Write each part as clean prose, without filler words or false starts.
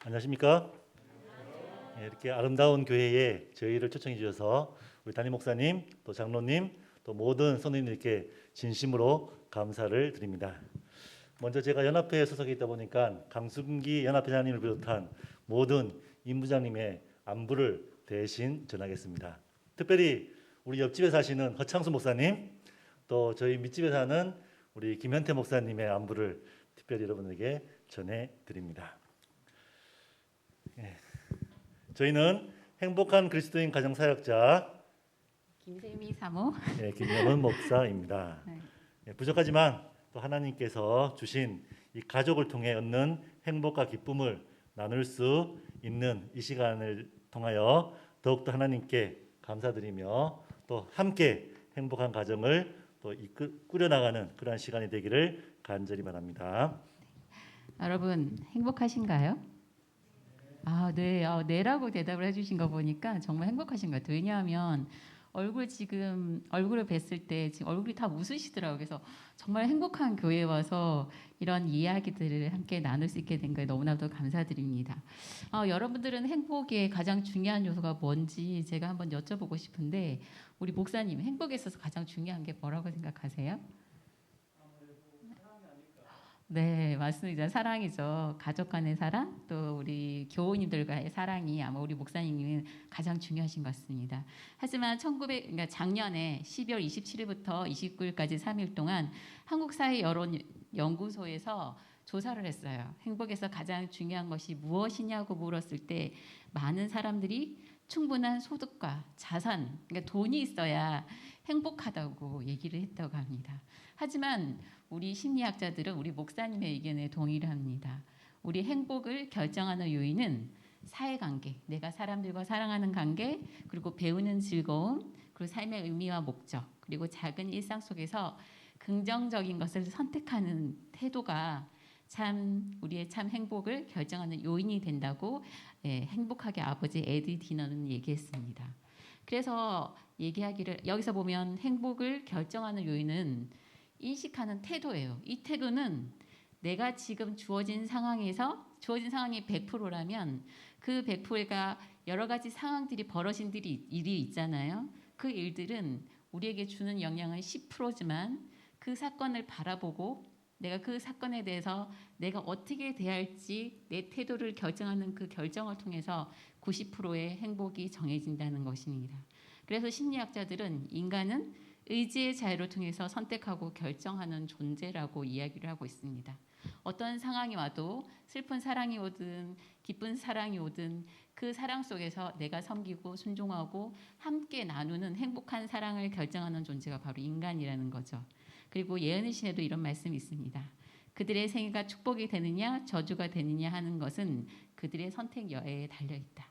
안녕하십니까? 이렇게 아름다운 교회에 저희를 초청해 주셔서 우리 담임 목사님, 또 장로님, 또 모든 성도님들께 진심으로 감사를 드립니다. 먼저 제가 연합회에 소속해 있다 보니까 강순기 연합회장님을 비롯한 모든 임부장님의 안부를 대신 전하겠습니다. 특별히 우리 옆집에 사시는 허창수 목사님, 또 저희 밑집에 사는 우리 김현태 목사님의 안부를 특별히 여러분에게 전해드립니다. 저희는 행복한 그리스도인 가정사역자 김세미 사모. 김영은 목사입니다. 부족하지만 또 하나님께서 주신 이 가족을 통해 얻는 행복과 기쁨을 나눌 수 있는 이 시간을 통하여 더욱더 하나님께 감사드리며 또 함께 행복한 가정을 또 꾸려나가는 그러한 시간이 되기를 간절히 바랍니다. 여러분 행복하신가요? 네, 네라고 대답을 해주신 거 보니까 정말 행복하신 것 같아요. 왜냐하면 얼굴을 뵀을 때 지금 얼굴이 다 웃으시더라고요. 그래서 정말 행복한 교회에 와서 이런 이야기들을 함께 나눌 수 있게 된 거에 너무나도 감사드립니다. 여러분들은 행복의 가장 중요한 요소가 뭔지 제가 한번 여쭤보고 싶은데 우리 목사님 행복에 있어서 가장 중요한 게 뭐라고 생각하세요? 네, 맞습니다. 사랑이죠. 가족 간의 사랑, 또 우리 교우님들과의 사랑이 아마 우리 목사님은 가장 중요하신 것 같습니다. 하지만 그러니까 작년에 12월 27일부터 29일까지 3일 동안 한국사회여론연구소에서 조사를 했어요. 행복에서 가장 중요한 것이 무엇이냐고 물었을 때 많은 사람들이 충분한 소득과 자산, 그러니까 돈이 있어야 행복하다고 얘기를 했다고 합니다. 하지만 우리 심리학자들은 우리 목사님의 의견에 동의를 합니다. 우리 행복을 결정하는 요인은 사회관계, 내가 사람들과 사랑하는 관계, 그리고 배우는 즐거움, 그리고 삶의 의미와 목적, 그리고 작은 일상 속에서 긍정적인 것을 선택하는 태도가 우리의 참 행복을 결정하는 요인이 된다고 행복하게 아버지 에디 디너는 얘기했습니다. 그래서 얘기하기를 여기서 보면 행복을 결정하는 요인은 인식하는 태도예요. 이 태도는 내가 지금 주어진 상황이 100%라면 그 100%가 여러 가지 상황들이 벌어진 일이 있잖아요. 그 일들은 우리에게 주는 영향은 10%지만 그 사건을 바라보고 내가 그 사건에 대해서 내가 어떻게 대할지 내 태도를 결정하는 그 결정을 통해서 90%의 행복이 정해진다는 것입니다. 그래서 심리학자들은 인간은 의지의 자유를 통해서 선택하고 결정하는 존재라고 이야기를 하고 있습니다. 어떤 상황이 와도 슬픈 사랑이 오든 기쁜 사랑이 오든 그 사랑 속에서 내가 섬기고 순종하고 함께 나누는 행복한 사랑을 결정하는 존재가 바로 인간이라는 거죠. 그리고 예언의 신에도 이런 말씀이 있습니다. 그들의 생애가 축복이 되느냐 저주가 되느냐 하는 것은 그들의 선택 여하에 달려있다.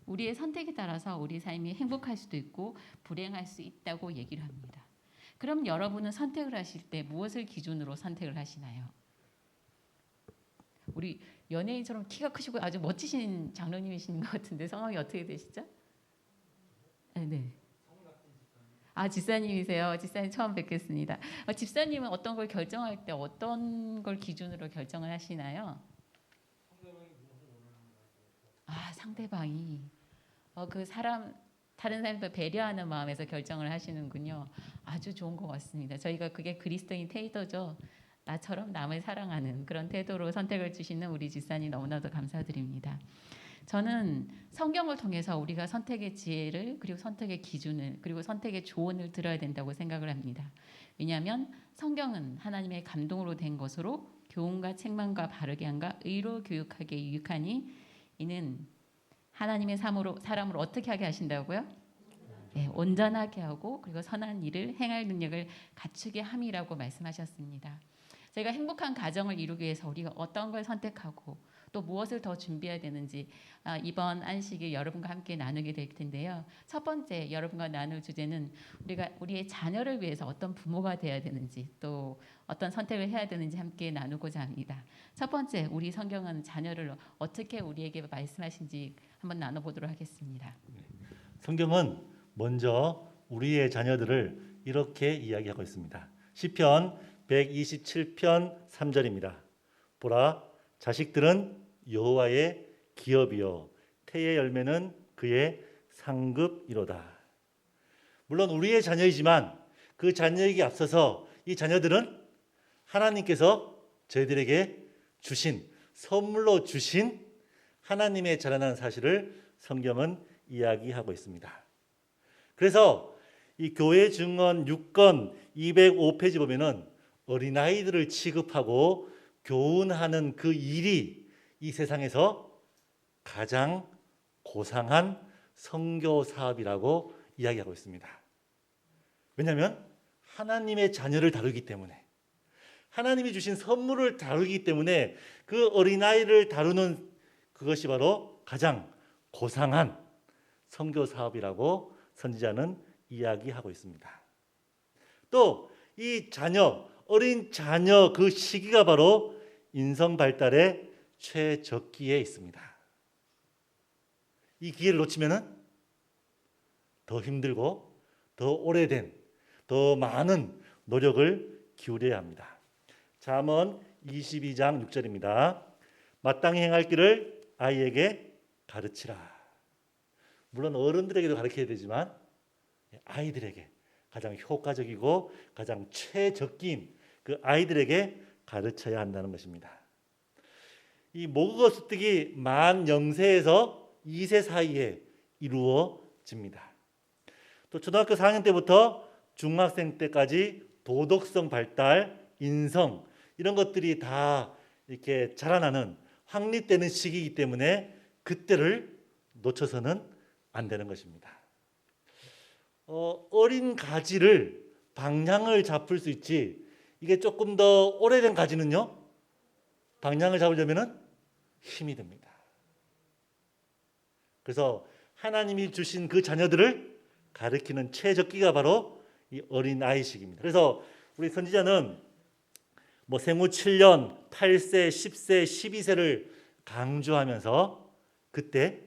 우리의 선택에 따라서 우리 삶이 행복할 수도 있고 불행할 수 있다고 얘기를 합니다. 그럼 여러분은 선택을 하실 때 무엇을 기준으로 선택을 하시나요? 우리 연예인처럼 키가 크시고 아주 멋지신 장로님이신 것 같은데 성함이 어떻게 되시죠? 네. 집사님이세요. 집사님 처음 뵙겠습니다. 집사님은 어떤 걸 결정할 때 어떤 걸 기준으로 결정을 하시나요? 상대방이 다른 사람들 배려하는 마음에서 결정을 하시는군요. 아주 좋은 것 같습니다. 저희가 그게 그리스도인 태도죠. 나처럼 남을 사랑하는 그런 태도로 선택을 주시는 우리 집사님 너무나도 감사드립니다. 저는 성경을 통해서 우리가 선택의 지혜를 그리고 선택의 기준을 그리고 선택의 조언을 들어야 된다고 생각을 합니다. 왜냐하면 성경은 하나님의 감동으로 된 것으로 교훈과 책망과 바르게 함과 의로 교육하게 유익하니 이는 하나님의 사람을 어떻게 하게 하신다고요? 네, 온전하게 하고 그리고 선한 일을 행할 능력을 갖추게 함이라고 말씀하셨습니다. 저희가 행복한 가정을 이루기 위해서 우리가 어떤 걸 선택하고 또 무엇을 더 준비해야 되는지 이번 안식일 여러분과 함께 나누게 될 텐데요. 첫 번째 여러분과 나눌 주제는 우리가 우리의 자녀를 위해서 어떤 부모가 되어야 되는지 또 어떤 선택을 해야 되는지 함께 나누고자 합니다. 첫 번째 우리 성경은 자녀를 어떻게 우리에게 말씀하신지 한번 나눠보도록 하겠습니다. 성경은 먼저 우리의 자녀들을 이렇게 이야기하고 있습니다. 시편 127편 3절입니다. 보라, 자식들은 여호와의 기업이요 태의 열매는 그의 상급이로다. 물론 우리의 자녀이지만 그 자녀에게 앞서서 이 자녀들은 하나님께서 저희들에게 주신 선물로 주신 하나님의 자녀라는 사실을 성경은 이야기하고 있습니다. 그래서 이 교회 증언 6권 205페이지 보면은 어린아이들을 취급하고 교훈하는 그 일이 이 세상에서 가장 고상한 선교 사업이라고 이야기하고 있습니다. 왜냐하면 하나님의 자녀를 다루기 때문에, 하나님이 주신 선물을 다루기 때문에 그 어린아이를 다루는 그것이 바로 가장 고상한 선교 사업이라고 선지자는 이야기하고 있습니다. 또 이 자녀, 어린 자녀 그 시기가 바로 인성 발달의 최적기에 있습니다. 이 기회를 놓치면은 더 힘들고 더 오래된, 더 많은 노력을 기울여야 합니다. 잠언 22장 6절입니다. 마땅히 행할 길을 아이에게 가르치라. 물론 어른들에게도 가르쳐야 되지만 아이들에게 가장 효과적이고 가장 최적기인 그 아이들에게 가르쳐야 한다는 것입니다. 이 모국어 습득이 만 0세에서 2세 사이에 이루어집니다. 또 초등학교 4학년 때부터 중학생 때까지 도덕성 발달, 인성 이런 것들이 다 이렇게 자라나는 확립되는 시기이기 때문에 그때를 놓쳐서는 안 되는 것입니다. 어린 가지를 방향을 잡을 수 있지 이게 조금 더 오래된 가지는요 방향을 잡으려면은 힘이 듭니다. 그래서 하나님이 주신 그 자녀들을 가르치는 최적기가 바로 이 어린 아이식입니다. 그래서 우리 선지자는 뭐 생후 7년, 8세, 10세, 12세를 강조하면서 그때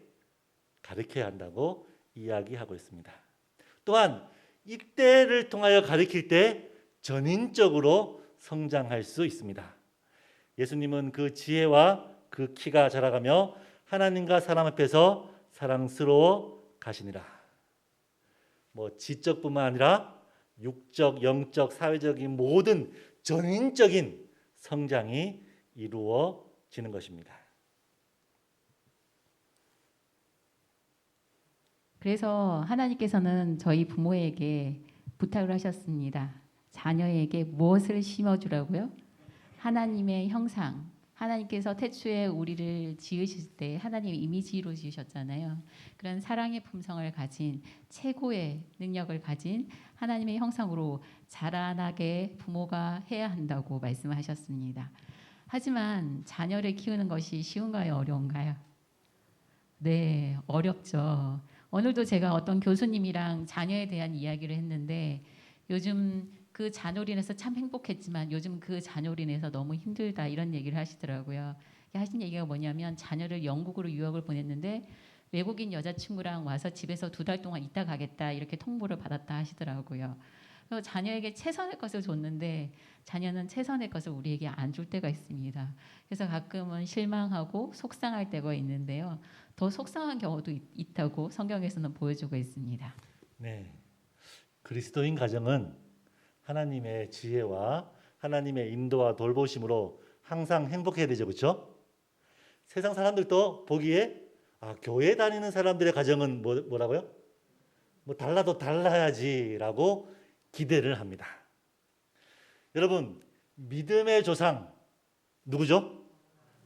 가르쳐야 한다고 이야기하고 있습니다. 또한 이때를 통하여 가르칠 때 전인적으로 성장할 수 있습니다. 예수님은 그 지혜와 그 키가 자라가며 하나님과 사람 앞에서 사랑스러워 가시니라. 뭐 지적뿐만 아니라 육적, 영적, 사회적인 모든 전인적인 성장이 이루어지는 것입니다. 그래서 하나님께서는 저희 부모에게 부탁을 하셨습니다. 자녀에게 무엇을 심어주라고요? 하나님의 형상. 하나님께서 태초에 우리를 지으실 때 하나님의 이미지로 지으셨잖아요. 그런 사랑의 품성을 가진 최고의 능력을 가진 하나님의 형상으로 자라나게 부모가 해야 한다고 말씀하셨습니다. 하지만 자녀를 키우는 것이 쉬운가요? 어려운가요? 네, 어렵죠. 오늘도 제가 어떤 교수님이랑 자녀에 대한 이야기를 했는데 요즘 그 자녀로 인해서 참 행복했지만 요즘 그 자녀로 인해서 너무 힘들다 이런 얘기를 하시더라고요. 하신 얘기가 뭐냐면 자녀를 영국으로 유학을 보냈는데 외국인 여자친구랑 와서 집에서 2달 동안 있다 가겠다 이렇게 통보를 받았다 하시더라고요. 그래서 자녀에게 최선의 것을 줬는데 자녀는 최선의 것을 우리에게 안 줄 때가 있습니다. 그래서 가끔은 실망하고 속상할 때가 있는데요. 더 속상한 경우도 있다고 성경에서는 보여주고 있습니다. 네, 그리스도인 가정은 하나님의 지혜와 하나님의 인도와 돌보심으로 항상 행복해야 되죠, 그렇죠? 세상 사람들도 보기에 교회 다니는 사람들의 가정은 뭐라고요? 뭐 달라도 달라야지라고 기대를 합니다. 여러분, 믿음의 조상 누구죠?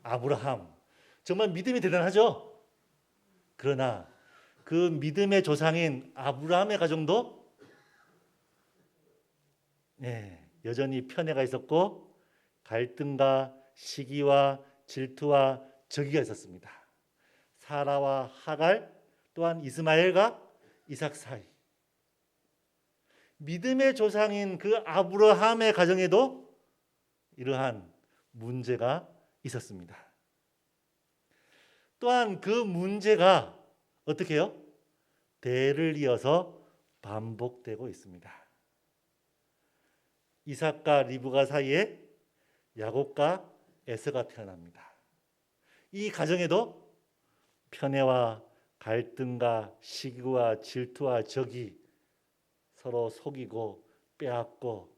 아브라함. 정말 믿음이 대단하죠? 그러나 그 믿음의 조상인 아브라함의 가정도 여전히 편애가 있었고 갈등과 시기와 질투와 적이가 있었습니다. 사라와 하갈 또한 이스마엘과 이삭 사이. 믿음의 조상인 그 아브라함의 가정에도 이러한 문제가 있었습니다. 또한 그 문제가 어떻게 해요? 대를 이어서 반복되고 있습니다. 이삭과 리브가 사이에 야곱과 에서가 태어납니다. 이 가정에도 편애와 갈등과 시기와 질투와 적이 서로 속이고 빼앗고,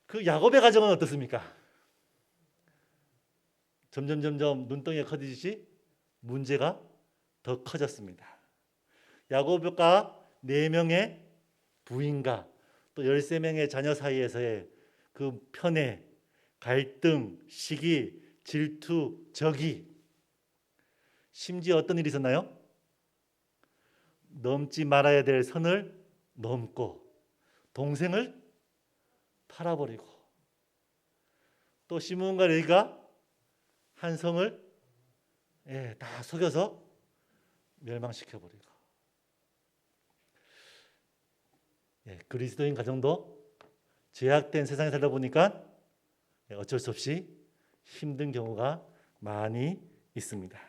그 야곱의 가정은 어떻습니까? 점점 눈덩이가 커지듯이 문제가 더 커졌습니다. 야곱과 4명의 부인과 또 13명의 자녀 사이에서의 그 편애, 갈등, 시기, 질투, 적이, 심지어 어떤 일이 있었나요? 넘지 말아야 될 선을 넘고 동생을 팔아버리고, 또 시므온과 레위가 한 성을 다 속여서 멸망시켜버리고, 그리스도인 가정도 죄악된 세상에 살다 보니까 어쩔 수 없이 힘든 경우가 많이 있습니다.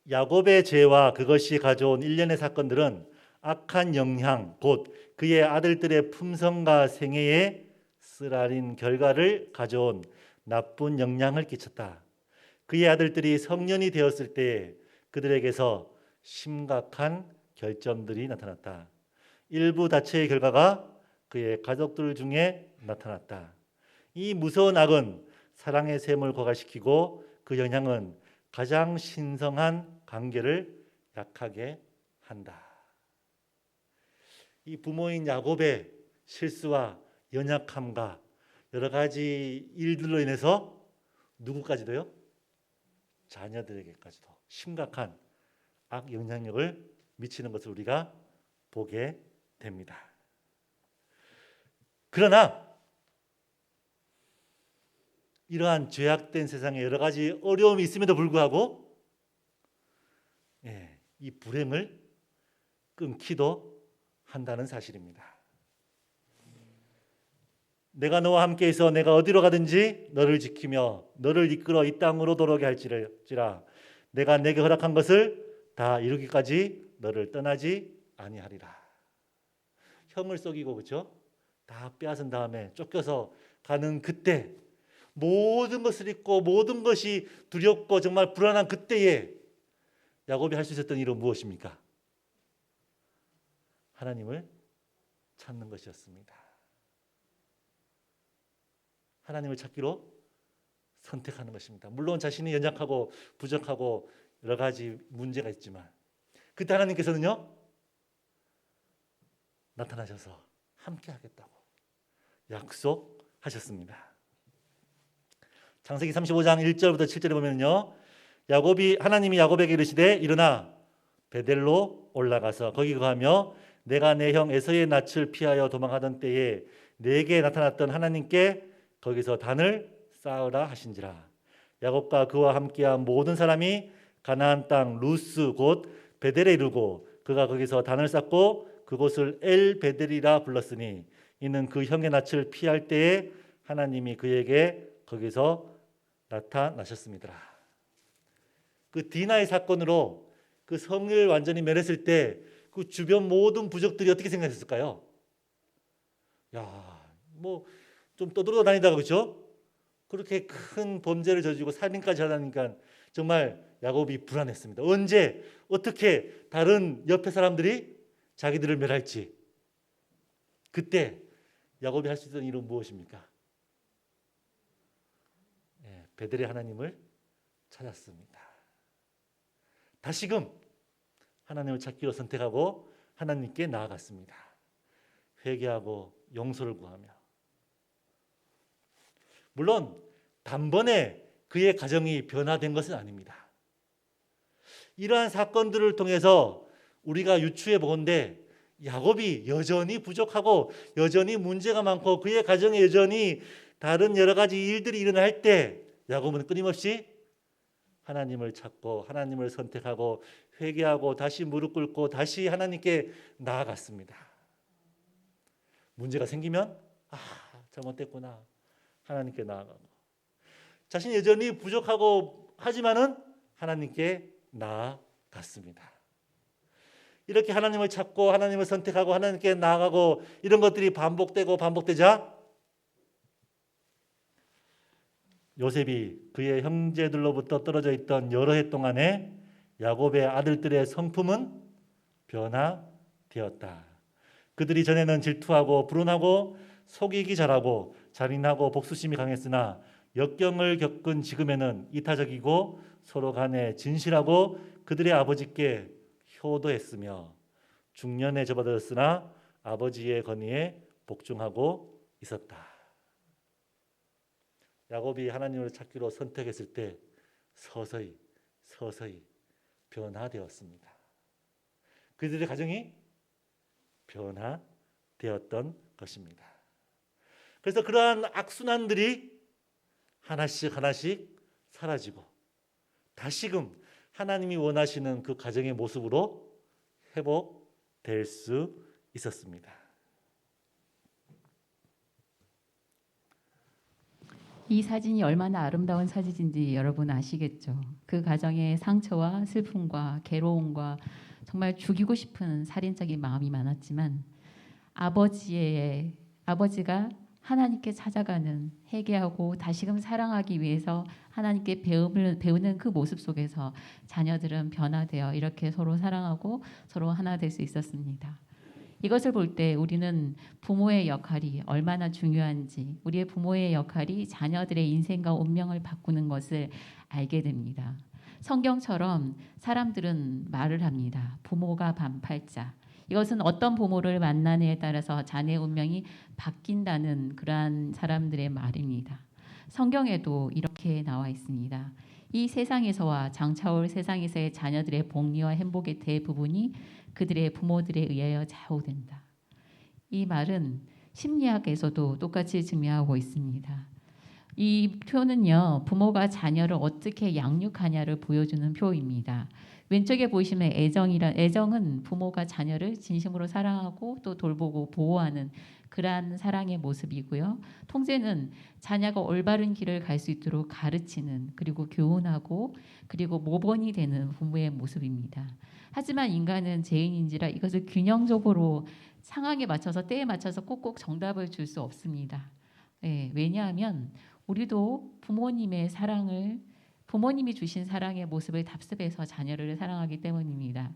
야곱의 죄와 그것이 가져온 일련의 사건들은 악한 영향, 곧 그의 아들들의 품성과 생애에 쓰라린 결과를 가져온 나쁜 영향을 끼쳤다. 그의 아들들이 성년이 되었을 때 그들에게서 심각한 결점들이 나타났다. 일부 다처의 결과가 그의 가족들 중에 나타났다. 이 무서운 악은 사랑의 샘을 고갈시키고 그 영향은 가장 신성한 관계를 약하게 한다. 이 부모인 야곱의 실수와 연약함과 여러 가지 일들로 인해서 누구까지도요? 자녀들에게까지도 심각한 악 영향력을 미치는 것을 우리가 보게 됩니다. 그러나 이러한 죄악된 세상에 여러 가지 어려움이 있음에도 불구하고 이 불행을 끊기도 한다는 사실입니다. 내가 너와 함께 있어 내가 어디로 가든지 너를 지키며 너를 이끌어 이 땅으로 돌아오게 할지라 내가 내게 허락한 것을 다 이루기까지 너를 떠나지 아니하리라. 형을 속이고 그렇죠? 다 빼앗은 다음에 쫓겨서 가는 그때, 모든 것을 잊고 모든 것이 두렵고 정말 불안한 그때에 야곱이 할 수 있었던 일은 무엇입니까? 하나님을 찾는 것이었습니다. 하나님을 찾기로 선택하는 것입니다. 물론 자신이 연약하고 부족하고 여러 가지 문제가 있지만 그때 하나님께서는요 나타나셔서 함께 하겠다고 약속하셨습니다. 창세기 35장 1절부터 7절에 보면요, 하나님이 야곱에게 이르시되 일어나 베델로 올라가서 거기 거하며 내가 내 형 에서의 낯을 피하여 도망하던 때에 내게 나타났던 하나님께 거기서 단을 쌓으라 하신지라. 야곱과 그와 함께한 모든 사람이 가나안 땅 루스 곧 베델에 이르고 그가 거기서 단을 쌓고 그곳을 엘 베델이라 불렀으니 이는 그 형의 낯을 피할 때에 하나님이 그에게 거기서 나타나셨습니다. 그 디나의 사건으로 그 성을 완전히 멸했을 때 그 주변 모든 부족들이 어떻게 생각했을까요? 야, 뭐 좀 떠들어 다니다가 그렇죠? 그렇게 큰 범죄를 저지르고 살인까지 하다니까 정말 야곱이 불안했습니다. 언제 어떻게 다른 옆에 사람들이 자기들을 멸할지. 그때 야곱이 할 수 있던 일은 무엇입니까? 베델의 하나님을 찾았습니다. 다시금 하나님을 찾기로 선택하고 하나님께 나아갔습니다. 회개하고 용서를 구하며. 물론 단번에 그의 가정이 변화된 것은 아닙니다. 이러한 사건들을 통해서 우리가 유추해 보건대 야곱이 여전히 부족하고 여전히 문제가 많고 그의 가정에 여전히 다른 여러 가지 일들이 일어날 때 야곱은 끊임없이 하나님을 찾고 하나님을 선택하고 회개하고 다시 무릎 꿇고 다시 하나님께 나아갔습니다. 문제가 생기면 잘못됐구나 하나님께 나아가고 자신이 여전히 부족하고 하지만은 하나님께 나아갔습니다. 이렇게 하나님을 찾고 하나님을 선택하고 하나님께 나아가고 이런 것들이 반복되고 반복되자 요셉이 그의 형제들로부터 떨어져 있던 여러 해 동안에 야곱의 아들들의 성품은 변화되었다. 그들이 전에는 질투하고 불온하고 속이기 잘하고 잔인하고 복수심이 강했으나 역경을 겪은 지금에는 이타적이고 서로 간에 진실하고 그들의 아버지께 효도했으며 중년에 접어들었으나 아버지의 건의에 복종하고 있었다. 야곱이 하나님을 찾기로 선택했을 때 서서히 변화되었습니다. 그들의 가정이 변화되었던 것입니다. 그래서 그러한 악순환들이 하나씩 사라지고 다시금 하나님이 원하시는 그 가정의 모습으로 회복될 수 있었습니다. 이 사진이 얼마나 아름다운 사진인지 여러분 아시겠죠? 그 가정의 상처와 슬픔과 괴로움과 정말 죽이고 싶은 살인적인 마음이 많았지만 아버지가 하나님께 찾아가는 회개하고 다시금 사랑하기 위해서 하나님께 배우는 그 모습 속에서 자녀들은 변화되어 이렇게 서로 사랑하고 서로 하나 될 수 있었습니다. 이것을 볼 때 우리는 부모의 역할이 얼마나 중요한지, 우리의 부모의 역할이 자녀들의 인생과 운명을 바꾸는 것을 알게 됩니다. 성경처럼 사람들은 말을 합니다. 부모가 반팔자. 이것은 어떤 부모를 만나느냐에 따라서 자녀의 운명이 바뀐다는 그러한 사람들의 말입니다. 성경에도 이렇게 나와 있습니다. 이 세상에서와 장차올 세상에서의 자녀들의 복리와 행복의 대부분이 그들의 부모들에 의하여 좌우된다. 이 말은 심리학에서도 똑같이 증명하고 있습니다. 이 표는요, 부모가 자녀를 어떻게 양육하냐를 보여주는 표입니다. 왼쪽에 보시면 애정은 부모가 자녀를 진심으로 사랑하고 또 돌보고 보호하는 그러한 사랑의 모습이고요. 통제는 자녀가 올바른 길을 갈 수 있도록 가르치는 그리고 교훈하고 그리고 모범이 되는 부모의 모습입니다. 하지만 인간은 죄인인지라 이것을 균형적으로 상황에 맞춰서 때에 맞춰서 꼭꼭 정답을 줄 수 없습니다. 왜냐하면 우리도 부모님이 주신 사랑의 모습을 답습해서 자녀를 사랑하기 때문입니다.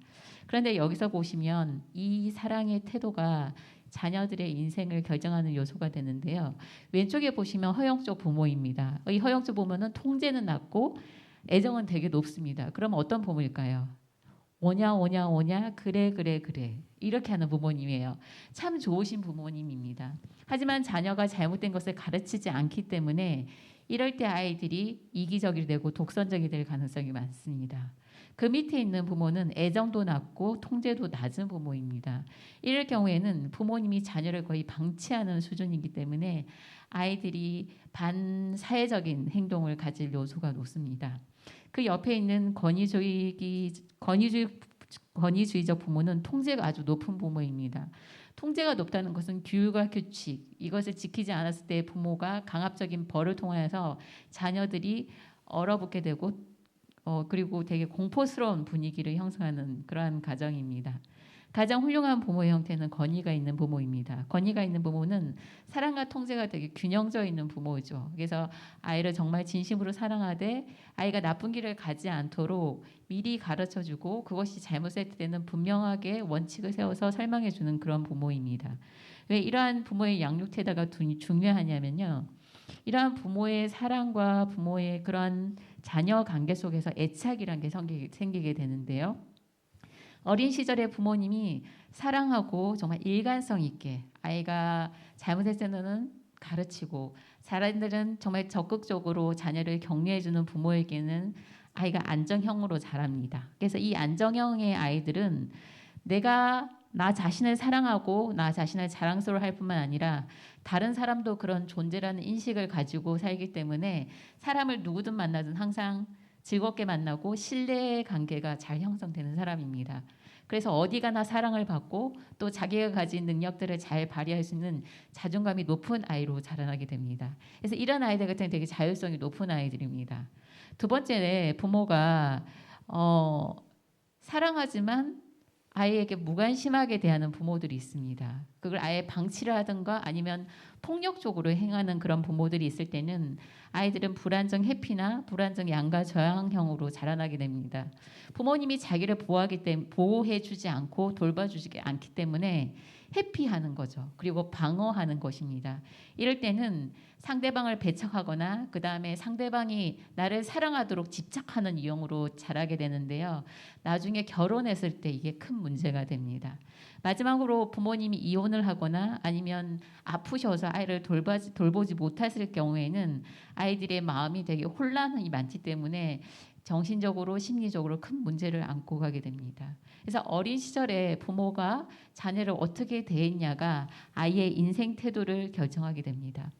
그런데 여기서 보시면 이 사랑의 태도가 자녀들의 인생을 결정하는 요소가 되는데요. 왼쪽에 보시면 허영적 부모입니다. 이 허영적 부모는 통제는 낮고 애정은 되게 높습니다. 그럼 어떤 부모일까요? 오냐 그래 이렇게 하는 부모님이에요. 참 좋으신 부모님입니다. 하지만 자녀가 잘못된 것을 가르치지 않기 때문에 이럴 때 아이들이 이기적이 되고 독선적이 될 가능성이 많습니다. 그 밑에 있는 부모는 애정도 낮고 통제도 낮은 부모입니다. 이럴 경우에는 부모님이 자녀를 거의 방치하는 수준이기 때문에 아이들이 반사회적인 행동을 가질 요소가 높습니다. 그 옆에 있는 권위주의적 부모는 통제가 아주 높은 부모입니다. 통제가 높다는 것은 규율과 규칙, 이것을 지키지 않았을 때 부모가 강압적인 벌을 통해서 자녀들이 얼어붙게 되고 그리고 되게 공포스러운 분위기를 형성하는 그러한 가정입니다. 가장 훌륭한 부모의 형태는 권위가 있는 부모입니다. 권위가 있는 부모는 사랑과 통제가 되게 균형져 있는 부모죠. 그래서 아이를 정말 진심으로 사랑하되 아이가 나쁜 길을 가지 않도록 미리 가르쳐주고 그것이 잘못될 때는 분명하게 원칙을 세워서 설명해주는 그런 부모입니다. 왜 이러한 부모의 양육 태도가 중요하냐면요. 이러한 부모의 사랑과 부모의 그런 자녀 관계 속에서 애착이라는 게 생기게 되는데요. 어린 시절에 부모님이 사랑하고 정말 일관성 있게 아이가 잘못했을 때는 가르치고 사람들은 정말 적극적으로 자녀를 격려해주는 부모에게는 아이가 안정형으로 자랍니다. 그래서 이 안정형의 아이들은 내가 나 자신을 사랑하고 나 자신을 자랑스러워할 뿐만 아니라 다른 사람도 그런 존재라는 인식을 가지고 살기 때문에 사람을 누구든 만나든 항상 즐겁게 만나고 신뢰의 관계가 잘 형성되는 사람입니다. 그래서 어디 가나 사랑을 받고 또 자기가 가진 능력들을 잘 발휘할 수 있는 자존감이 높은 아이로 자라나게 됩니다. 그래서 이런 아이들 같은 경우는 되게 자율성이 높은 아이들입니다. 두 번째는 부모가 사랑하지만 아이에게 무관심하게 대하는 부모들이 있습니다. 그걸 아예 방치를 하든가 아니면 폭력적으로 행하는 그런 부모들이 있을 때는 아이들은 불안정 회피나 불안정 양가 저항형으로 자라나게 됩니다. 부모님이 자기를 보호해주지 않고 돌봐주지 않기 때문에 회피하는 거죠. 그리고 방어하는 것입니다. 이럴 때는 상대방을 배척하거나 그 다음에 상대방이 나를 사랑하도록 집착하는 유형으로 자라게 되는데요. 나중에 결혼했을 때 이게 큰 문제가 됩니다. 마지막으로 부모님이 이혼을 하거나 아니면 아프셔서 아이를 돌보지 못했을 경우에는 아이들의 마음이 되게 혼란이 많기 때문에 정신적으로 심리적으로 큰 문제를 안고 가게 됩니다. 그래서 어린 시절에 부모가 자녀를 어떻게 대했냐가 아이의 인생 태도를 결정하게 됩니다.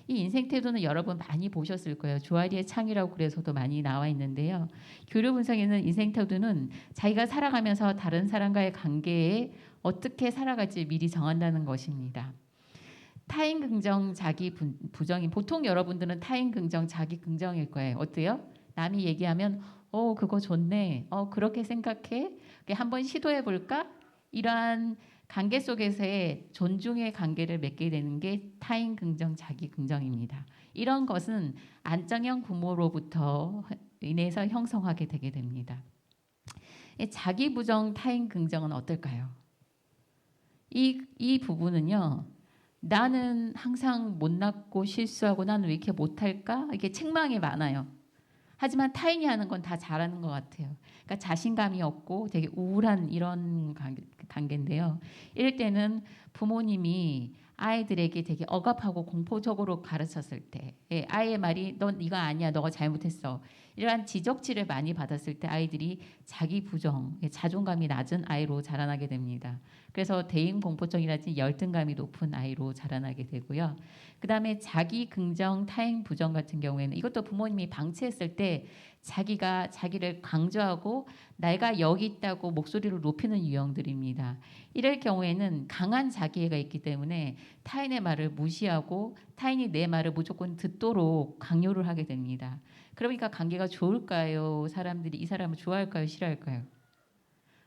이 인생 태도는 여러분 많이 보셨을 거예요. 조아리의 창이라고 그래서도 많이 나와 있는데요. 교류 분석에는 인생 태도는 자기가 살아가면서 다른 사람과의 관계에 어떻게 살아갈지 미리 정한다는 것입니다. 타인 긍정, 자기 부정인 보통 여러분들은 타인 긍정, 자기 긍정일 거예요. 어때요? 남이 얘기하면 그거 좋네. 그렇게 생각해. 한번 시도해 볼까? 이러한 관계 속에서의 존중의 관계를 맺게 되는 게 타인 긍정, 자기 긍정입니다. 이런 것은 안정형 부모로부터 인해서 형성하게 되게 됩니다. 자기 부정, 타인 긍정은 어떨까요? 이 부분은요. 나는 항상 못났고 실수하고 나는 왜 이렇게 못할까? 이게 책망이 많아요. 하지만 타인이 하는 건 다 잘하는 것 같아요. 그러니까 자신감이 없고 되게 우울한 이런 관계인데요. 이럴 때는 부모님이 아이들에게 되게 억압하고 공포적으로 가르쳤을 때 아이의 말이 넌 이거 아니야 너가 잘못했어 이러한 지적질을 많이 받았을 때 아이들이 자기 부정, 자존감이 낮은 아이로 자라나게 됩니다. 그래서 대인공포증이라든지 열등감이 높은 아이로 자라나게 되고요. 그 다음에 자기 긍정, 타인 부정 같은 경우에는 이것도 부모님이 방치했을 때 자기가 자기를 강조하고 내가 여기 있다고 목소리를 높이는 유형들입니다. 이럴 경우에는 강한 자기애가 있기 때문에 타인의 말을 무시하고 타인이 내 말을 무조건 듣도록 강요를 하게 됩니다. 그러니까 관계가 좋을까요? 사람들이 이 사람을 좋아할까요? 싫어할까요?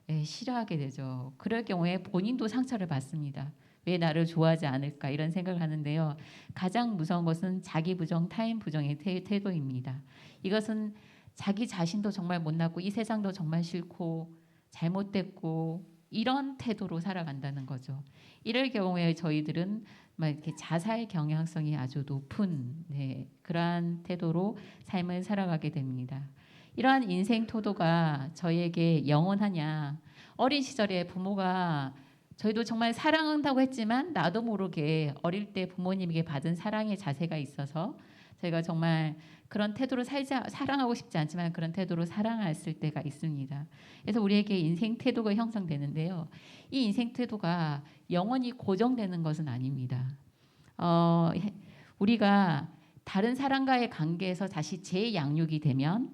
네, 싫어하게 되죠. 그럴 경우에 본인도 상처를 받습니다. 왜 나를 좋아하지 않을까 이런 생각을 하는데요. 가장 무서운 것은 자기 부정, 타인 부정의 태도입니다. 이것은 자기 자신도 정말 못났고 이 세상도 정말 싫고 잘못됐고 이런 태도로 살아간다는 거죠. 이럴 경우에 저희들은 막 이렇게 자살 경향성이 아주 높은 그러한 태도로 삶을 살아가게 됩니다. 이러한 인생 태도가 저희에게 영원하냐? 어린 시절에 부모가 저희도 정말 사랑한다고 했지만 나도 모르게 어릴 때 부모님에게 받은 사랑의 자세가 있어서 저희가 정말 그런 태도로 사랑하고 싶지 않지만 그런 태도로 사랑했을 때가 있습니다. 그래서 우리에게 인생 태도가 형성되는데요. 이 인생 태도가 영원히 고정되는 것은 아닙니다. 우리가 다른 사람과의 관계에서 다시 재양육이 되면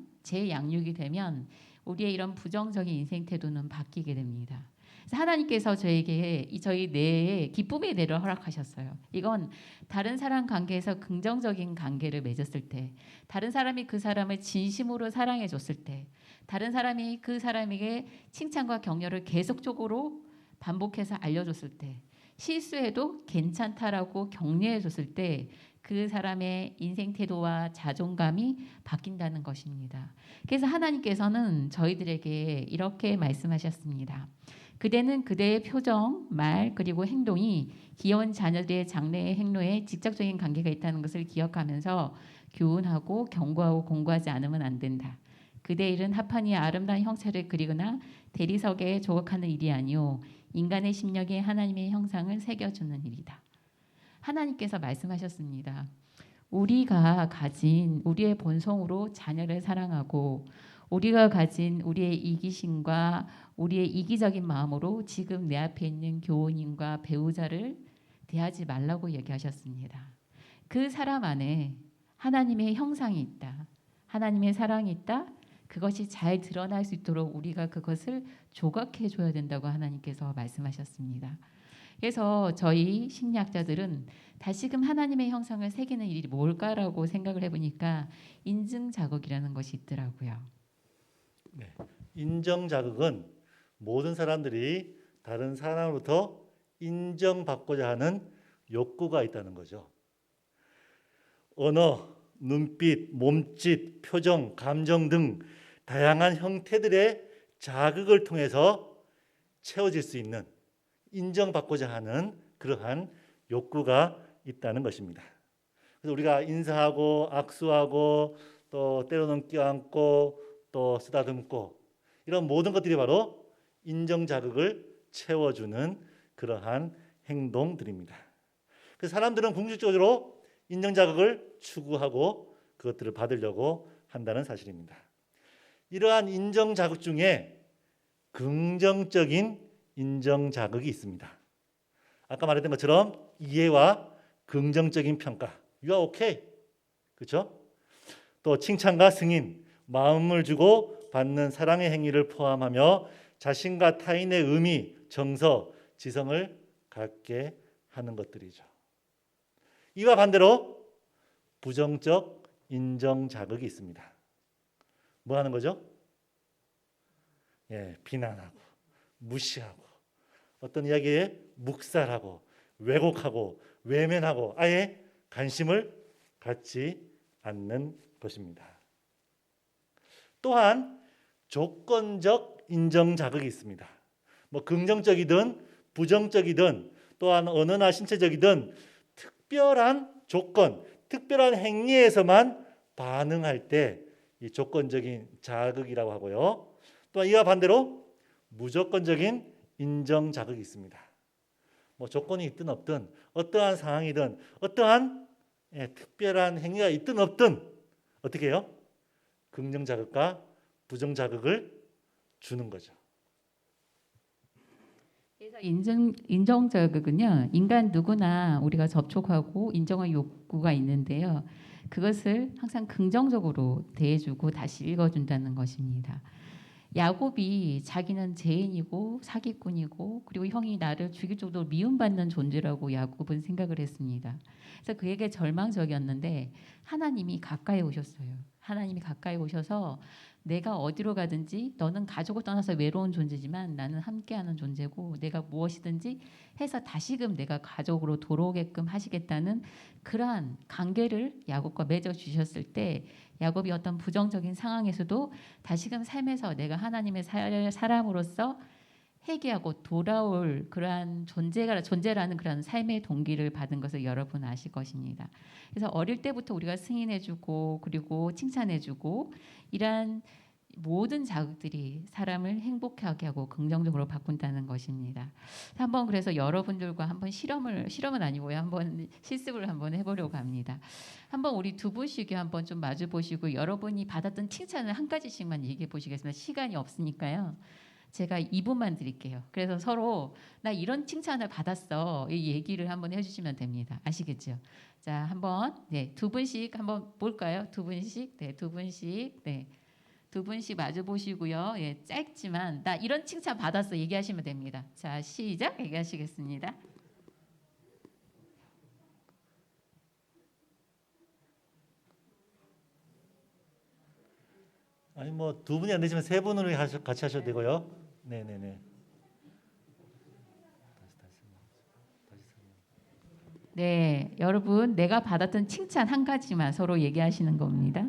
우리의 이런 부정적인 인생 태도는 바뀌게 됩니다. 그래서 하나님께서 저에게 저희 뇌에 기쁨의 뇌를 허락하셨어요. 이건 다른 사람 관계에서 긍정적인 관계를 맺었을 때, 다른 사람이 그 사람을 진심으로 사랑해 줬을 때, 다른 사람이 그 사람에게 칭찬과 격려를 계속적으로 반복해서 알려줬을 때, 실수해도 괜찮다라고 격려해 줬을 때 그 사람의 인생 태도와 자존감이 바뀐다는 것입니다. 그래서 하나님께서는 저희들에게 이렇게 말씀하셨습니다. 그대는 그대의 표정, 말 그리고 행동이 귀여운 자녀들의 장래의 행로에 직접적인 관계가 있다는 것을 기억하면서 교훈하고 경고하고 공부하지 않으면 안 된다. 그대 일은 합판이 아름다운 형체를 그리거나 대리석에 조각하는 일이 아니오 인간의 심령에 하나님의 형상을 새겨주는 일이다. 하나님께서 말씀하셨습니다. 우리가 가진 우리의 본성으로 자녀를 사랑하고 우리가 가진 우리의 이기심과 우리의 이기적인 마음으로 지금 내 앞에 있는 교우님과 배우자를 대하지 말라고 얘기하셨습니다. 그 사람 안에 하나님의 형상이 있다. 하나님의 사랑이 있다. 그것이 잘 드러날 수 있도록 우리가 그것을 조각해 줘야 된다고 하나님께서 말씀하셨습니다. 그래서 저희 심리학자들은 다시금 하나님의 형상을 새기는 일이 뭘까라고 생각을 해보니까 인증 자극이라는 것이 있더라고요. 네. 인정 자극은 모든 사람들이 다른 사람으로부터 인정받고자 하는 욕구가 있다는 거죠. 언어, 눈빛, 몸짓, 표정, 감정 등 다양한 형태들의 자극을 통해서 채워질 수 있는, 인정받고자 하는 그러한 욕구가 있다는 것입니다. 그래서 우리가 인사하고 악수하고 또 때로는 껴안고 또 쓰다듬고 이런 모든 것들이 바로 인정 자극을 채워주는 그러한 행동들입니다. 그래서 사람들은 궁극적으로 인정 자극을 추구하고 그것들을 받으려고 한다는 사실입니다. 이러한 인정 자극 중에 긍정적인 인정 자극이 있습니다. 아까 말했던 것처럼 이해와 긍정적인 평가, you are okay, 그렇죠? 또 칭찬과 승인, 마음을 주고 받는 사랑의 행위를 포함하며 자신과 타인의 의미, 정서, 지성을 갖게 하는 것들이죠. 이와 반대로 부정적 인정 자극이 있습니다. 뭐 하는 거죠? 비난하고 무시하고 어떤 이야기에 묵살하고 왜곡하고 외면하고 아예 관심을 갖지 않는 것입니다. 또한 조건적 인정 자극이 있습니다. 뭐 긍정적이든 부정적이든 또한 언어나 신체적이든 특별한 조건, 특별한 행위에서만 반응할 때 이 조건적인 자극이라고 하고요. 또한 이와 반대로 무조건적인 인정 자극이 있습니다. 뭐 조건이 있든 없든 어떠한 상황이든 어떠한 특별한 행위가 있든 없든 어떻게 해요? 긍정 자극과 부정 자극을 주는 거죠. 그래서 인정 자극은요, 인간 누구나 우리가 접촉하고 인정할 욕구가 있는데요. 그것을 항상 긍정적으로 대해주고 다시 읽어준다는 것입니다. 야곱이 자기는 죄인이고 사기꾼이고 그리고 형이 나를 죽일 정도로 미움받는 존재라고 야곱은 생각을 했습니다. 그래서 그에게 절망적이었는데 하나님이 가까이 오셨어요. 하나님이 가까이 오셔서 내가 어디로 가든지 너는 가족을 떠나서 외로운 존재지만 나는 함께하는 존재고 내가 무엇이든지 해서 다시금 내가 가족으로 돌아오게끔 하시겠다는 그러한 관계를 야곱과 맺어 주셨을 때 야곱이 어떤 부정적인 상황에서도 다시금 삶에서 내가 하나님의 사람으로서 회개하고 돌아올 그러한 존재라는 그런 삶의 동기를 받은 것을 여러분 아실 것입니다. 그래서 어릴 때부터 우리가 승인해주고 그리고 칭찬해주고 이러한 모든 자극들이 사람을 행복하게 하고 긍정적으로 바꾼다는 것입니다. 한번 그래서 여러분들과 한번 실험은 아니고요. 한번 실습을 한번 해보려고 합니다. 한번 우리 두 분씩 한번 좀 마주 보시고 여러분이 받았던 칭찬을 한 가지씩만 얘기해 보시겠습니다. 시간이 없으니까요. 제가 2분만 드릴게요. 그래서 서로 나 이런 칭찬을 받았어. 이 얘기를 한번 해주시면 됩니다. 아시겠죠? 자, 한번 두 분씩 한번 볼까요? 두 분씩, 두 분씩, 두 분씩 마주 보시고요. 짧지만 나 이런 칭찬 받았어. 얘기하시면 됩니다. 자, 시작. 얘기하시겠습니다. 아니 뭐 두 분이 안 되시면 세 분으로 같이 하셔도 되고요. 네네네. 네, 여러분 내가 받았던 칭찬 한 가지만 서로 얘기하시는 겁니다.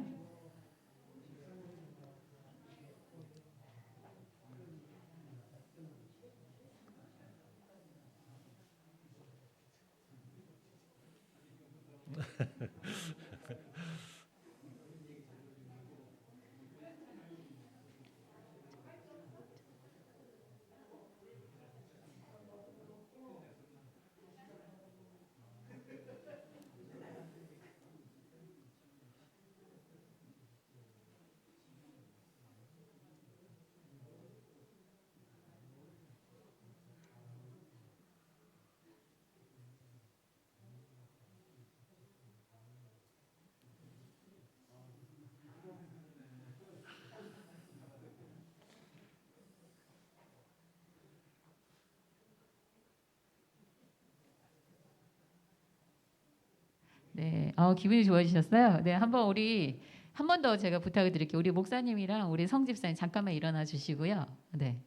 네, 기분이 좋아지셨어요? 네, 한번 우리 한 번 더 제가 부탁을 드릴게요. 우리 목사님이랑 우리 성집사님 잠깐만 일어나 주시고요. 네,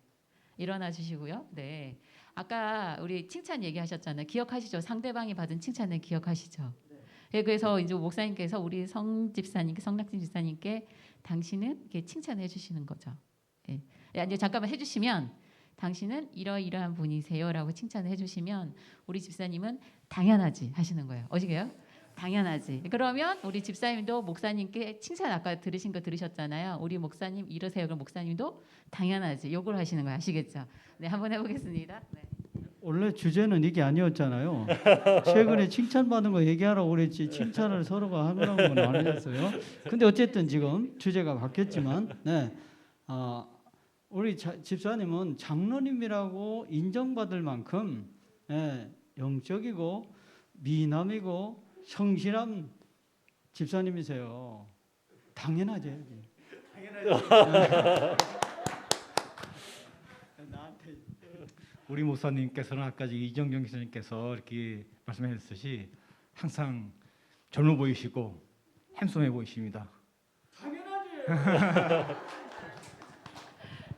일어나 주시고요. 네. 아까 우리 칭찬 얘기하셨잖아요. 기억하시죠? 상대방이 받은 칭찬을 기억하시죠? 네. 그래서 이제 목사님께서 우리 성 집사님께 성낙진 집사님께 당신은 이렇게 칭찬해 주시는 거죠. 예. 이제 잠깐만 해주시면 당신은 이러이러한 분이세요라고 칭찬을 해주시면 우리 집사님은 당연하지 하시는 거예요. 어시게요? 당연하지. 그러면 우리 집사님도 목사님께 칭찬 아까 들으신 거 들으셨잖아요. 우리 목사님 이러세요. 그럼 목사님도 당연하지. 요걸 하시는 거 아시겠죠? 네, 한번 해보겠습니다. 네. 원래 주제는 이게 아니었잖아요. 최근에 칭찬받은 거 얘기하라고 그랬지 칭찬을 서로가 하는 건 아니었어요. 근데 어쨌든 지금 주제가 바뀌었지만, 네, 우리 집사님은 장로님이라고 인정받을 만큼 영적이고 미남이고 성실한 집사님이세요. 당연하죠. 나한테 우리 목사님께서는 아까 이정경 기사님께서 이렇게 말씀하셨듯이 항상 젊어 보이시고 핸섬해 보이십니다.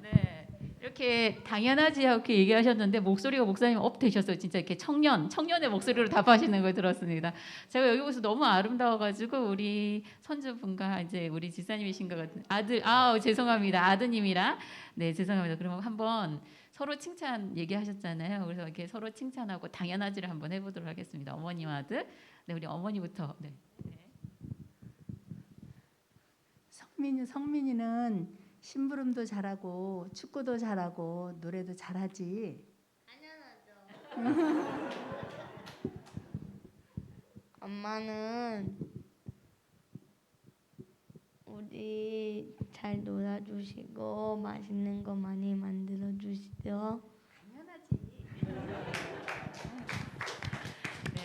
네, 이렇게 당연하지 이렇게 얘기하셨는데 목소리가 목사님 업 되셨어요. 진짜 이렇게 청년의 목소리로 답하시는 걸 들었습니다. 제가 여기 보면서 너무 아름다워가지고 우리 선주분과 이제 우리 집사님이신 것 같은 아들, 죄송합니다, 아드님이랑 네 죄송합니다. 그럼 한번 서로 칭찬 얘기하셨잖아요. 그래서 이렇게 서로 칭찬하고 당연하지를 한번 해보도록 하겠습니다. 어머님 아들, 네 우리 어머니부터. 네. 성민이는 심부름도 잘하고 축구도 잘하고 노래도 잘하지. 당연하죠. 엄마는 우리 잘 놀아주시고 맛있는 거 많이 만들어 주시죠. 네.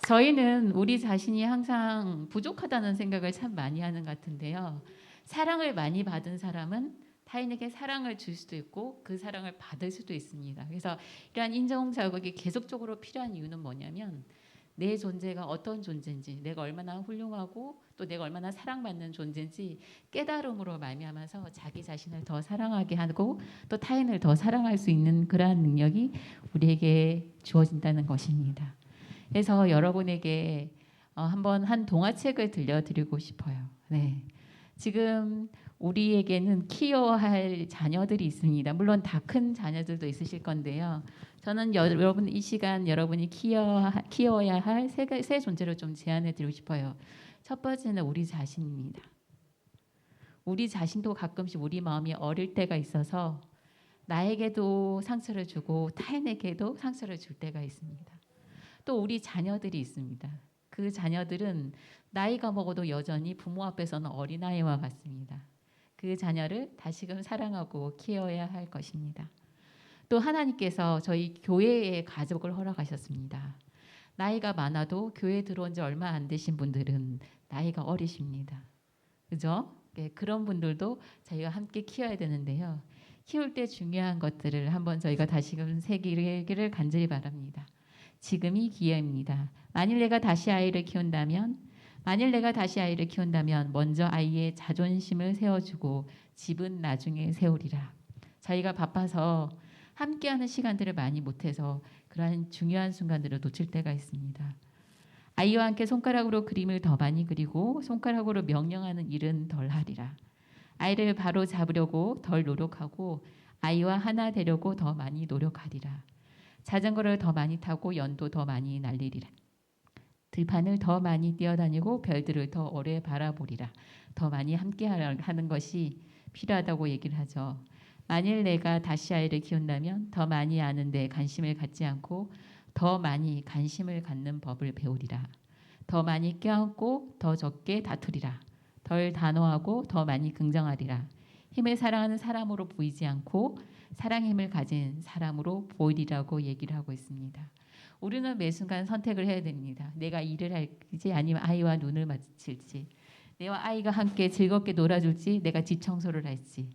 저희는 우리 자신이 항상 부족하다는 생각을 참 많이 하는 것 같은데요. 사랑을 많이 받은 사람은 타인에게 사랑을 줄 수도 있고 그 사랑을 받을 수도 있습니다. 그래서 이러한 인정 자극이 계속적으로 필요한 이유는 뭐냐면 내 존재가 어떤 존재인지, 내가 얼마나 훌륭하고 또 내가 얼마나 사랑받는 존재인지 깨달음으로 말미암아서 자기 자신을 더 사랑하게 하고 또 타인을 더 사랑할 수 있는 그러한 능력이 우리에게 주어진다는 것입니다. 그래서 여러분에게 한번 한 동화책을 들려드리고 싶어요. 네. 지금 우리에게는 키워할 자녀들이 있습니다. 물론 다 큰 자녀들도 있으실 건데요. 저는 여러분 이 시간 여러분이 키워야 할 세 존재를 좀 제안해 드리고 싶어요. 첫 번째는 우리 자신입니다. 우리 자신도 가끔씩 우리 마음이 어릴 때가 있어서 나에게도 상처를 주고 타인에게도 상처를 줄 때가 있습니다. 또 우리 자녀들이 있습니다. 그 자녀들은 나이가 먹어도 여전히 부모 앞에서는 어린아이와 같습니다. 그 자녀를 다시금 사랑하고 키워야 할 것입니다. 또 하나님께서 저희 교회의 가족을 허락하셨습니다. 나이가 많아도 교회에 들어온 지 얼마 안 되신 분들은 나이가 어리십니다. 그죠? 네, 그런 분들도 저희가 함께 키워야 되는데요. 키울 때 중요한 것들을 한번 저희가 다시금 새기를 간절히 바랍니다. 지금이 기회입니다. 만일 내가 다시 아이를 키운다면 먼저 아이의 자존심을 세워주고 집은 나중에 세우리라. 저희가 바빠서 함께하는 시간들을 많이 못해서 그러한 중요한 순간들을 놓칠 때가 있습니다. 아이와 함께 손가락으로 그림을 더 많이 그리고 손가락으로 명령하는 일은 덜 하리라. 아이를 바로 잡으려고 덜 노력하고 아이와 하나 되려고 더 많이 노력하리라. 자전거를 더 많이 타고 연도 더 많이 날리리라. 들판을 더 많이 뛰어다니고 별들을 더 오래 바라보리라. 더 많이 함께 하는 것이 필요하다고 얘기를 하죠. 만일 내가 다시 아이를 키운다면 더 많이 아는데 관심을 갖지 않고 더 많이 관심을 갖는 법을 배우리라. 더 많이 껴안고 더 적게 다투리라. 덜 단호하고 더 많이 긍정하리라. 힘을 사랑하는 사람으로 보이지 않고 사랑의 힘을 가진 사람으로 보이리라고 얘기를 하고 있습니다. 우리는 매 순간 선택을 해야 됩니다. 내가 일을 할지 아니면 아이와 눈을 맞출지, 내와 아이가 함께 즐겁게 놀아줄지, 내가 집 청소를 할지.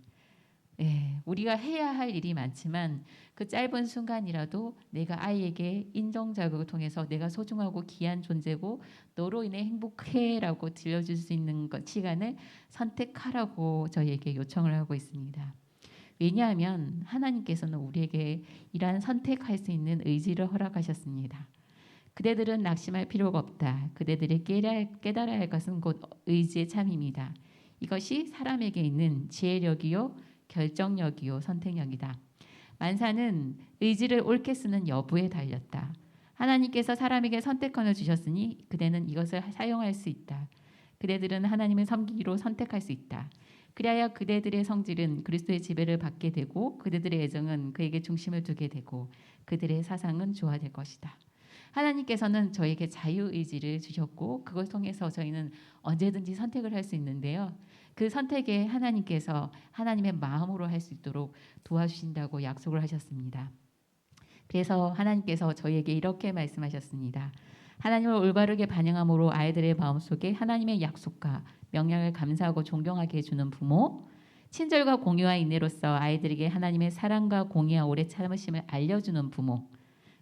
우리가 해야 할 일이 많지만 그 짧은 순간이라도 내가 아이에게 인정 자극을 통해서 내가 소중하고 귀한 존재고 너로 인해 행복해라고 들려줄 수 있는 시간을 선택하라고 저희에게 요청을 하고 있습니다. 왜냐하면 하나님께서는 우리에게 이러한 선택할 수 있는 의지를 허락하셨습니다. 그대들은 낙심할 필요가 없다. 그대들이 깨달아야 할 것은 곧 의지의 참입니다. 이것이 사람에게 있는 지혜력이요 결정력이요 선택력이다. 만사는 의지를 옳게 쓰는 여부에 달렸다. 하나님께서 사람에게 선택권을 주셨으니 그대는 이것을 사용할 수 있다. 그대들은 하나님을 섬기기로 선택할 수 있다. 그리하여 그대들의 성질은 그리스도의 지배를 받게 되고 그대들의 애정은 그에게 중심을 두게 되고 그들의 사상은 조화될 것이다. 하나님께서는 저에게 자유의지를 주셨고 그걸 통해서 저희는 언제든지 선택을 할 수 있는데요. 그 선택에 하나님께서 하나님의 마음으로 할 수 있도록 도와주신다고 약속을 하셨습니다. 그래서 하나님께서 저희에게 이렇게 말씀하셨습니다. 하나님을 올바르게 반영함으로 아이들의 마음속에 하나님의 약속과 명령을 감사하고 존경하게 해주는 부모, 친절과 공유와 인내로서 아이들에게 하나님의 사랑과 공의와 오래 참으심을 알려주는 부모,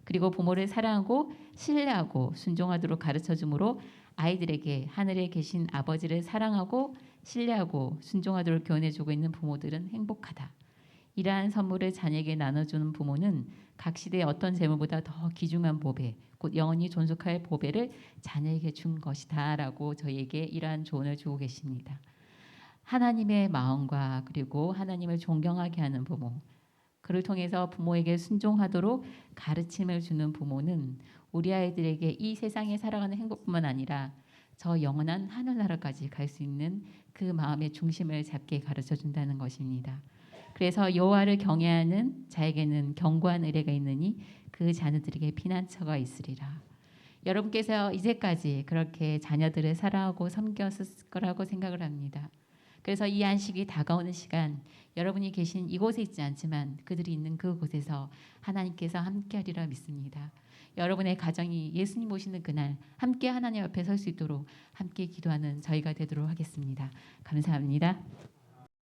그리고 부모를 사랑하고 신뢰하고 순종하도록 가르쳐주므로 아이들에게 하늘에 계신 아버지를 사랑하고 신뢰하고 순종하도록 교훈해주고 있는 부모들은 행복하다. 이러한 선물을 자녀에게 나눠주는 부모는 각 시대의 어떤 재물보다 더 귀중한 보배, 곧 영원히 존속할 보배를 자녀에게 준 것이다 라고 저희에게 이러한 조언을 주고 계십니다. 하나님의 마음과 그리고 하나님을 존경하게 하는 부모, 그를 통해서 부모에게 순종하도록 가르침을 주는 부모는 우리 아이들에게 이 세상에 살아가는 행복뿐만 아니라 저 영원한 하늘나라까지 갈 수 있는 그 마음의 중심을 잡게 가르쳐 준다는 것입니다. 그래서 여호와를 경외하는 자에게는 견고한 의뢰가 있느니 그 자녀들에게 피난처가 있으리라. 여러분께서 이제까지 그렇게 자녀들을 사랑하고 섬겼을 거라고 생각을 합니다. 그래서 이 안식이 다가오는 시간 여러분이 계신 이곳에 있지 않지만 그들이 있는 그곳에서 하나님께서 함께하리라 믿습니다. 여러분의 가정이 예수님 오시는 그날 함께 하나님 앞에 설 수 있도록 함께 기도하는 저희가 되도록 하겠습니다. 감사합니다.